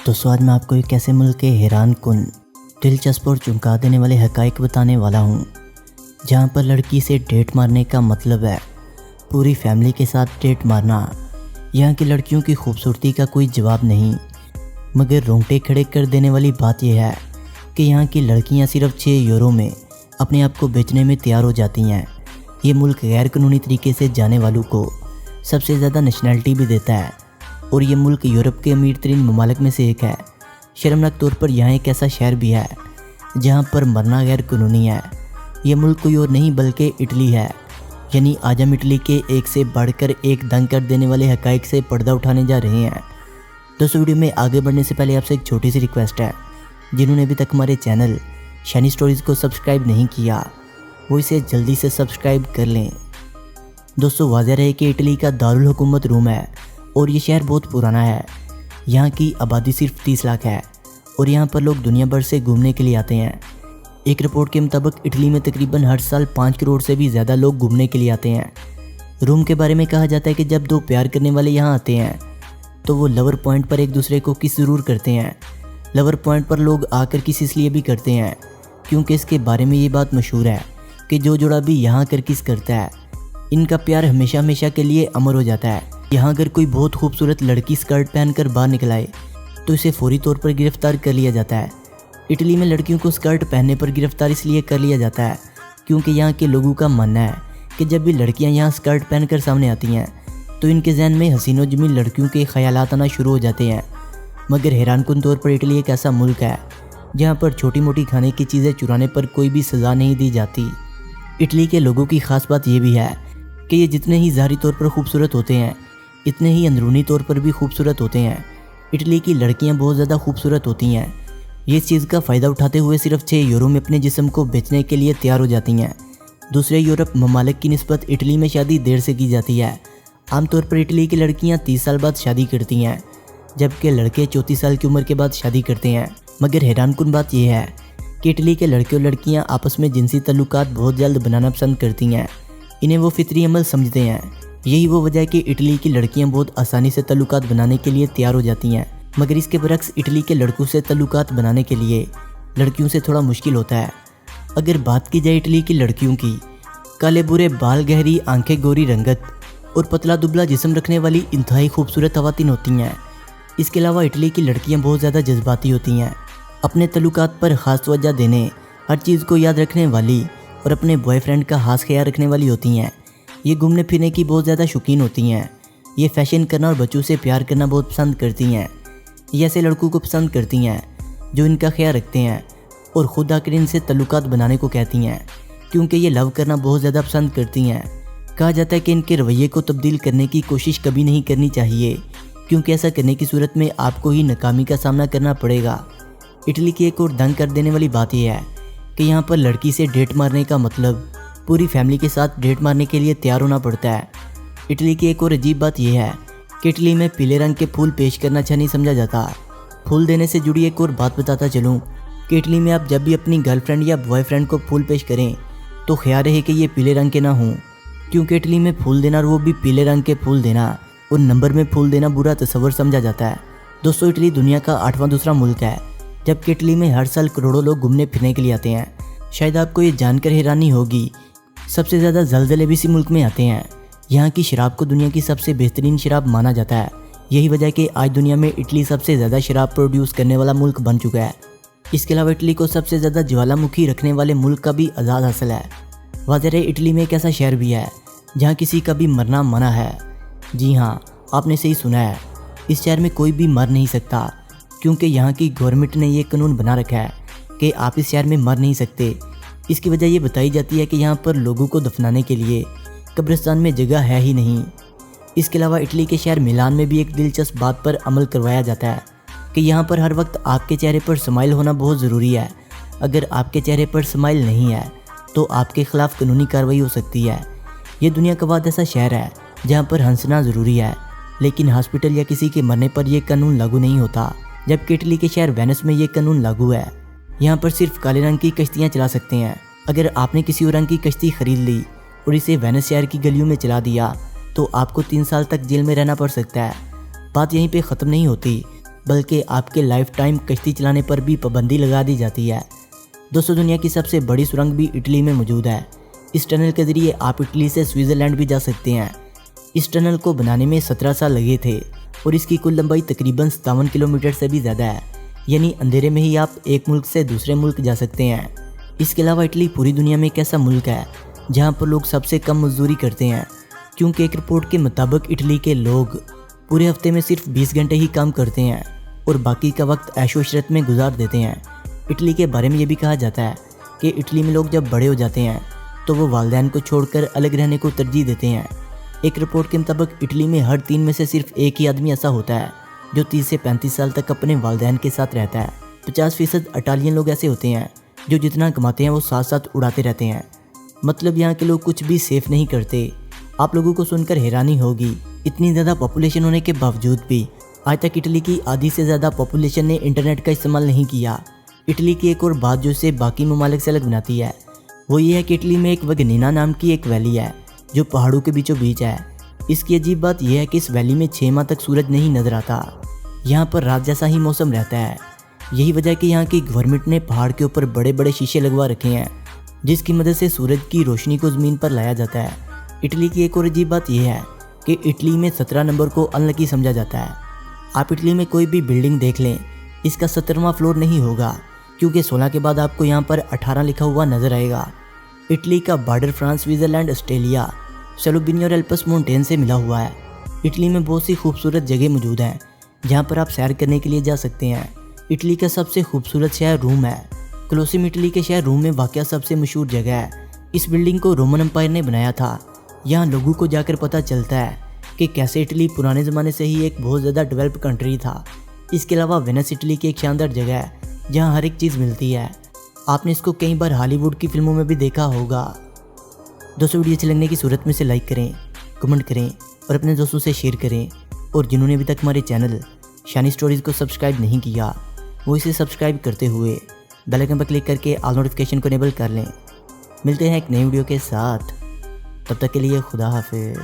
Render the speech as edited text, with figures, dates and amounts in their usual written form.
दोस्तों आज मैं आपको एक ऐसे मुल्क के हैरान कुन, दिलचस्प और चौंका देने वाले हक़ाइक़ बताने वाला हूँ जहाँ पर लड़की से डेट मारने का मतलब है पूरी फैमिली के साथ डेट मारना। यहाँ की लड़कियों की खूबसूरती का कोई जवाब नहीं, मगर रोंगटे खड़े कर देने वाली बात यह है कि यहाँ की लड़कियाँ सिर्फ 6 यूरो में अपने आप को बेचने में तैयार हो जाती हैं। ये मुल्क गैर कानूनी तरीके से जाने वालों को सबसे ज़्यादा नेशनैलिटी भी देता है और ये मुल्क यूरोप के अमीर तरीन ममालिक में से एक है। शर्मनाक तौर पर यहाँ एक ऐसा शहर भी है जहाँ पर मरना गैर कानूनी है। ये मुल्क कोई और नहीं बल्कि इटली है। यानी आज हम इटली के एक से बढ़कर एक दंग कर देने वाले हक़ाइक़ से पर्दा उठाने जा रहे हैं। दोस्तों वीडियो में आगे बढ़ने से पहले आपसे एक छोटी सी रिक्वेस्ट है, जिन्होंने अभी तक हमारे चैनल शाइनी स्टोरीज़ को सब्सक्राइब नहीं किया वो इसे जल्दी से सब्सक्राइब कर लें। दोस्तों वाज़ेह रहे कि इटली का दारुल हुकूमत रोम है और ये शहर बहुत पुराना है। यहाँ की आबादी सिर्फ 30 लाख है और यहाँ पर लोग दुनिया भर से घूमने के लिए आते हैं। एक रिपोर्ट के मुताबिक इटली में तकरीबन हर साल 5 करोड़ से भी ज़्यादा लोग घूमने के लिए आते हैं। रोम के बारे में कहा जाता है कि जब दो प्यार करने वाले यहाँ आते हैं तो वो लवर पॉइंट पर एक दूसरे को किस ज़रूर करते हैं। लवर पॉइंट पर लोग आकर किस इसलिए भी करते हैं क्योंकि इसके बारे में ये बात मशहूर है कि जो जोड़ा भी यहाँ कर किस करता है इनका प्यार हमेशा हमेशा के लिए अमर हो जाता है। यहाँ अगर कोई बहुत खूबसूरत लड़की स्कर्ट पहनकर बाहर निकल आए तो इसे फौरी तौर पर गिरफ्तार कर लिया जाता है। इटली में लड़कियों को स्कर्ट पहनने पर गिरफ्तार इसलिए कर लिया जाता है क्योंकि यहाँ के लोगों का मानना है कि जब भी लड़कियाँ यहाँ स्कर्ट पहनकर सामने आती हैं तो इनके जहन में हसीनो जमीन लड़कियों के ख्यालात आना शुरू हो जाते हैं। मगर हैरानकुन तौर पर इटली एक ऐसा मुल्क है जहाँ पर छोटी मोटी खाने की चीज़ें चुराने पर कोई भी सज़ा नहीं दी जाती। इटली के लोगों की ख़ास बात यह भी है कि ये जितने ही ज़ाहरी तौर पर खूबसूरत होते हैं इतने ही अंदरूनी तौर पर भी खूबसूरत होते हैं। इटली की लड़कियां बहुत ज़्यादा खूबसूरत होती हैं। ये इस चीज़ का फ़ायदा उठाते हुए सिर्फ 6 यूरो में अपने जिस्म को बेचने के लिए तैयार हो जाती हैं। दूसरे यूरोप ममालिक की निस्बत इटली में शादी देर से की जाती है। आमतौर पर इटली की लड़कियाँ 30 साल बाद शादी करती हैं जबकि लड़के 34 साल की उम्र के बाद शादी करते हैं। मगर हैरानकुन बात यह है कि इटली के लड़के और लड़कियाँ आपस में जिनसी तल्लुकात बहुत जल्द बनाना पसंद करती हैं। इन्हें वो फितरी अमल समझते हैं। यही वो वजह है कि इटली की लड़कियां बहुत आसानी से तल्लुकात बनाने के लिए तैयार हो जाती हैं। मगर इसके बरक्स इटली के लड़कों से तल्लुकात बनाने के लिए लड़कियों से थोड़ा मुश्किल होता है। अगर बात की जाए इटली की लड़कियों की, काले बुरे बाल, गहरी आंखें, गोरी रंगत और पतला दुबला जिस्म रखने वाली इंतहाई खूबसूरत ख़वातीन होती हैं। इसके अलावा इटली की लड़कियाँ बहुत ज़्यादा जज्बाती होती हैं, अपने तल्लुकात पर ख़ास तवज्जो देने, हर चीज़ को याद रखने वाली और अपने बॉयफ्रेंड का खास ख्याल रखने वाली होती हैं। ये घूमने फिरने की बहुत ज़्यादा शौकीन होती हैं। ये फैशन करना और बच्चों से प्यार करना बहुत पसंद करती हैं। ये ऐसे लड़कों को पसंद करती हैं जो इनका ख्याल रखते हैं और ख़ुद आकर इनसे तल्लुकात बनाने को कहती हैं क्योंकि ये लव करना बहुत ज़्यादा पसंद करती हैं। कहा जाता है कि इनके रवैये को तब्दील करने की कोशिश कभी नहीं करनी चाहिए क्योंकि ऐसा करने की सूरत में आपको ही नाकामी का सामना करना पड़ेगा। इटली की एक और दंग कर देने वाली बात यह है कि यहाँ पर लड़की से डेट मारने का मतलब पूरी फैमिली के साथ डेट मारने के लिए तैयार होना पड़ता है। इटली की एक और अजीब बात यह है कि इटली में पीले रंग के फूल पेश करना अच्छा नहीं समझा जाता। फूल देने से जुड़ी एक और बात बताता चलूँ कि इटली में आप जब भी अपनी गर्लफ्रेंड या बॉयफ्रेंड को फूल पेश करें तो ख्याल रहे कि ये पीले रंग के ना हों, क्योंकि इटली में फूल देना और वो भी पीले रंग के फूल देना और नंबर में फूल देना बुरा तस्वर समझा जाता है। दोस्तों इटली दुनिया का 8वां दूसरा मुल्क है, जबकि इटली में हर साल करोड़ों लोग घूमने फिरने के लिए आते हैं। शायद आपको ये जानकर हैरानी होगी, सबसे ज़्यादा ज़लज़ले भी इसी मुल्क में आते हैं। यहाँ की शराब को दुनिया की सबसे बेहतरीन शराब माना जाता है। यही वजह है कि आज दुनिया में इटली सबसे ज़्यादा शराब प्रोड्यूस करने वाला मुल्क बन चुका है। इसके अलावा इटली को सबसे ज़्यादा ज्वालामुखी रखने वाले मुल्क का भी आज़ाद हासिल है। वाज़ेह है इटली में एक ऐसा शहर भी है जहाँ किसी का भी मरना मना है। जी हाँ, आपने सही सुना है, इस शहर में कोई भी मर नहीं सकता क्योंकि यहाँ की गवर्नमेंट ने ये कानून बना रखा है कि आप इस शहर में मर नहीं सकते। इसकी वजह ये बताई जाती है कि यहाँ पर लोगों को दफनाने के लिए कब्रिस्तान में जगह है ही नहीं। इसके अलावा इटली के शहर मिलान में भी एक दिलचस्प बात पर अमल करवाया जाता है कि यहाँ पर हर वक्त आपके चेहरे पर स्माइल होना बहुत ज़रूरी है। अगर आपके चेहरे पर स्माइल नहीं है तो आपके ख़िलाफ़ कानूनी कार्रवाई हो सकती है। ये दुनिया का बाद ऐसा शहर है जहाँ पर हंसना ज़रूरी है, लेकिन हॉस्पिटल या किसी के मरने पर यह कानून लागू नहीं होता। जबकि इटली के शहर वेनिस में ये कानून लागू है। यहाँ पर सिर्फ काले रंग की कश्तियाँ चला सकते हैं। अगर आपने किसी और रंग की कश्ती खरीद ली और इसे वेनिस शहर की गलियों में चला दिया तो आपको 3 साल तक जेल में रहना पड़ सकता है। बात यहीं पे ख़त्म नहीं होती। बल्कि आपके लाइफ टाइम कश्ती चलाने पर भी पाबंदी लगा दी जाती है। दोस्तों, दुनिया की सबसे बड़ी सुरंग भी इटली में मौजूद है। इस टनल के ज़रिए आप इटली से स्विट्ज़रलैंड भी जा सकते हैं। इस टनल को बनाने में 17 साल लगे थे और इसकी कुल लंबाई तकरीबन 57 किलोमीटर से भी ज़्यादा है, यानी अंधेरे में ही आप एक मुल्क से दूसरे मुल्क जा सकते हैं। इसके अलावा इटली पूरी दुनिया में एक ऐसा मुल्क है जहाँ पर लोग सबसे कम मजदूरी करते हैं, क्योंकि एक रिपोर्ट के मुताबिक इटली के लोग पूरे हफ्ते में सिर्फ 20 घंटे ही काम करते हैं और बाकी का वक्त ऐशो इशरत में गुजार देते हैं। इटली के बारे में ये भी कहा जाता है कि इटली में लोग जब बड़े हो जाते हैं तो वो वालिदैन को छोड़कर अलग रहने को तरजीह देते हैं। एक रिपोर्ट के मुताबिक इटली में हर 3 में से सिर्फ एक ही आदमी ऐसा होता है जो 30 से 35 साल तक अपने वालिदैन के साथ रहता है। 50% इटालियन लोग ऐसे होते हैं जो जितना कमाते हैं वो साथ साथ उड़ाते रहते हैं। मतलब यहाँ के लोग कुछ भी सेफ नहीं करते। आप लोगों को सुनकर हैरानी होगी, इतनी ज़्यादा पॉपुलेशन होने के बावजूद भी आज तक इटली की आधी से ज़्यादा पॉपुलेशन ने इंटरनेट का इस्तेमाल नहीं किया। इटली की एक और बात जो इसे बाकी ममालिक से अलग बनाती है वो ये है कि इटली में एक वगनीना नाम की एक वैली है जो पहाड़ों के बीचों बीच है। इसकी अजीब बात यह है कि इस वैली में 6 माह तक सूरज नहीं नजर आता। यहाँ पर रात जैसा ही मौसम रहता है। यही वजह है कि यहाँ की गवर्नमेंट ने पहाड़ के ऊपर बड़े बड़े शीशे लगवा रखे हैं जिसकी मदद से सूरज की रोशनी को ज़मीन पर लाया जाता है। इटली की एक और अजीब बात यह है कि इटली में 17 नंबर को अनलकी समझा जाता है। आप इटली में कोई भी बिल्डिंग देख लें, इसका 17वां फ्लोर नहीं होगा, क्योंकि 16 के बाद आपको यहाँ पर 18 लिखा हुआ नजर आएगा। इटली का बॉर्डर फ्रांस, स्विट्ज़रलैंड, ऑस्ट्रेलिया, सलोबिनी और एल्पस माउंटेन से मिला हुआ है। इटली में बहुत सी खूबसूरत जगह मौजूद हैं जहाँ पर आप सैर करने के लिए जा सकते हैं। इटली का सबसे खूबसूरत शहर रोम है। कोलोसियम इटली के शहर रोम में वाक़या सबसे मशहूर जगह है। इस बिल्डिंग को रोमन एम्पायर ने बनाया था। यहाँ लोगों को जाकर पता चलता है कि कैसे इटली पुराने ज़माने से ही एक बहुत ज़्यादा डेवलप कंट्री था। इसके अलावा वेनिस इटली की एक शानदार जगह है जहाँ हर एक चीज़ मिलती है। आपने इसको कई बार हॉलीवुड की फिल्मों में भी देखा होगा। दोस्तों, वीडियो अच्छी लगने की सूरत में से लाइक करें, कमेंट करें और अपने दोस्तों से शेयर करें। और जिन्होंने अभी तक हमारे चैनल शानी स्टोरीज़ को सब्सक्राइब नहीं किया वो इसे सब्सक्राइब करते हुए बेल आइकन पर क्लिक करके ऑल नोटिफिकेशन को इनेबल कर लें। मिलते हैं एक नई वीडियो के साथ, तब तक के लिए खुदा हाफिज़।